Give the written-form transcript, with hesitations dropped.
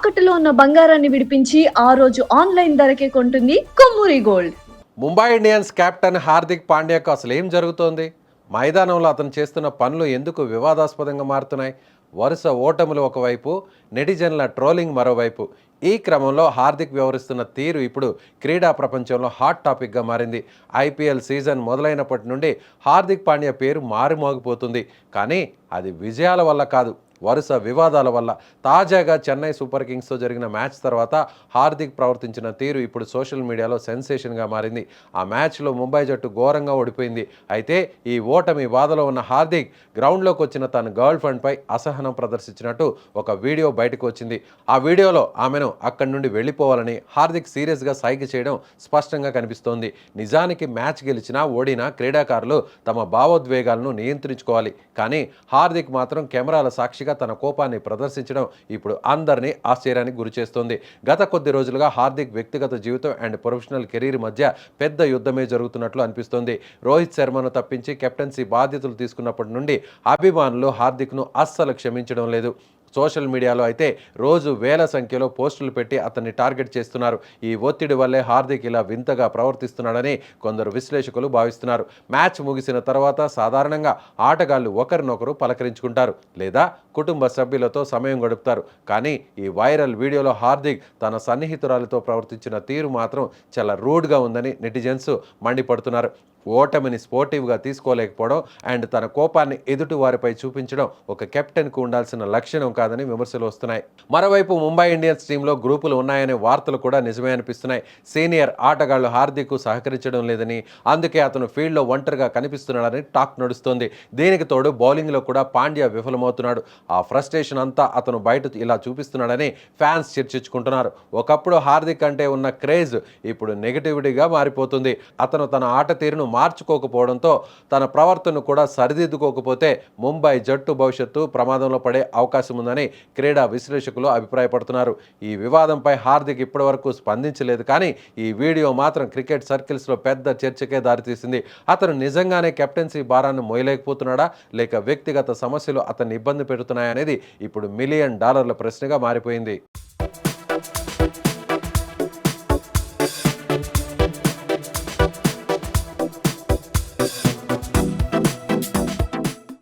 తాకట్టులో ఉన్న బంగారాన్ని విడిపించి ఆ రోజు ఆన్లైన్ ధరకే కొంటుంది Kommuri gold. Mumbai Indians captain Hardik పాండ్యాకు అసలు ఏం జరుగుతోంది? మైదానంలో అతను చేస్తున్న పనులు ఎందుకు వివాదాస్పదంగా మారుతున్నాయి? వరుస ఓటములు ఒకవైపు, నెటిజన్ల ట్రోలింగ్ మరోవైపు. ఈ క్రమంలో హార్దిక్ వ్యవహరిస్తున్న తీరు ఇప్పుడు క్రీడా ప్రపంచంలో హాట్ టాపిక్గా మారింది. ఐపీఎల్ సీజన్ మొదలైనప్పటి నుండి హార్దిక్ పాండ్యా పేరు మారుమోగిపోతుంది. కానీ అది విజయాల వల్ల కాదు, వరుస వివాదాల వల్ల. తాజాగా చెన్నై సూపర్ కింగ్స్తో జరిగిన మ్యాచ్ తర్వాత హార్దిక్ ప్రవర్తించిన తీరు ఇప్పుడు సోషల్ మీడియాలో సెన్సేషన్గా మారింది. ఆ మ్యాచ్లో ముంబై జట్టు ఘోరంగా ఓడిపోయింది. అయితే ఈ ఓటమి బాధలో ఉన్న హార్దిక్ గ్రౌండ్లోకి వచ్చిన తన గర్ల్ ఫ్రెండ్పై అసహనం ప్రదర్శించినట్టు ఒక వీడియో బయటకు వచ్చింది. ఆ వీడియోలో ఆమెను అక్కడి నుండి వెళ్ళిపోవాలని హార్దిక్ సీరియస్గా సైగ చేయడం స్పష్టంగా కనిపిస్తోంది. నిజానికి మ్యాచ్ గెలిచినా ఓడినా క్రీడాకారులు తమ భావోద్వేగాలను నియంత్రించుకోవాలి. కానీ హార్దిక్ మాత్రం కెమెరాల సాక్షిగా తన కోపాన్ని ప్రదర్శించడం ఇప్పుడు అందరినీ ఆశ్చర్యానికి గురిచేస్తోంది. గత కొద్ది రోజులుగా హార్దిక్ వ్యక్తిగత జీవితం అండ్ ప్రొఫెషనల్ కెరీర్ మధ్య పెద్ద యుద్ధమే జరుగుతున్నట్లు అనిపిస్తోంది. రోహిత్ శర్మను తప్పించి కెప్టెన్సీ బాధ్యతలు తీసుకున్నప్పటి నుండి అభిమానులు హార్దిక్ను అస్సలు క్షమించడం లేదు. సోషల్ మీడియాలో అయితే రోజు వేల సంఖ్యలో పోస్టులు పెట్టి అతన్ని టార్గెట్ చేస్తున్నారు. ఈ ఒత్తిడి వల్లే హార్దిక్ ఇలా వింతగా ప్రవర్తిస్తున్నాడని కొందరు విశ్లేషకులు భావిస్తున్నారు. మ్యాచ్ ముగిసిన తర్వాత సాధారణంగా ఆటగాళ్లు ఒకరినొకరు పలకరించుకుంటారు లేదా కుటుంబ సభ్యులతో సమయం గడుపుతారు. కానీ ఈ వైరల్ వీడియోలో హార్దిక్ తన సన్నిహితురాలతో ప్రవర్తించిన తీరు మాత్రం చాలా రూడ్గా ఉందని నెటిజన్స్ మండిపడుతున్నారు. ఓటమిని స్పోర్టివ్గా తీసుకోలేకపోవడం అండ్ తన కోపాన్ని ఎదుటి వారిపై చూపించడం ఒక కెప్టెన్కు ఉండాల్సిన లక్షణం కాదని విమర్శలు వస్తున్నాయి. మరోవైపు ముంబై ఇండియన్స్ టీంలో గ్రూపులు ఉన్నాయనే వార్తలు కూడా నిజమే అనిపిస్తున్నాయి. సీనియర్ ఆటగాళ్లు హార్దిక్కు సహకరించడం లేదని, అందుకే అతను ఫీల్డ్లో ఒంటరిగా కనిపిస్తున్నాడని టాక్ నడుస్తోంది. దీనికి తోడు బౌలింగ్లో కూడా పాండ్యా విఫలమవుతున్నాడు. ఆ ఫ్రస్ట్రేషన్ అంతా అతను బయట ఇలా చూపిస్తున్నాడని ఫ్యాన్స్ చర్చించుకుంటున్నారు. ఒకప్పుడు హార్దిక్ అంటే ఉన్న క్రేజ్ ఇప్పుడు నెగిటివిటీగా మారిపోతుంది. అతను తన ఆట తీరును మార్చుకోకపోవడంతో, తన ప్రవర్తనను కూడా సరిదిద్దుకోకపోతే ముంబై జట్టు భవిష్యత్తు ప్రమాదంలో పడే అవకాశం ఉందని క్రీడా విశ్లేషకులు అభిప్రాయపడుతున్నారు. ఈ వివాదంపై హార్దిక్ ఇప్పటివరకు స్పందించలేదు. కానీ ఈ వీడియో మాత్రం క్రికెట్ సర్కిల్స్లో పెద్ద చర్చకే దారితీసింది. అతను నిజంగానే కెప్టెన్సీ భారాన్ని మోయలేకపోతున్నాడా, లేక వ్యక్తిగత సమస్యలు అతన్ని ఇబ్బంది పెడుతున్నాయనేది ఇప్పుడు $1,000,000 ప్రశ్నగా మారిపోయింది.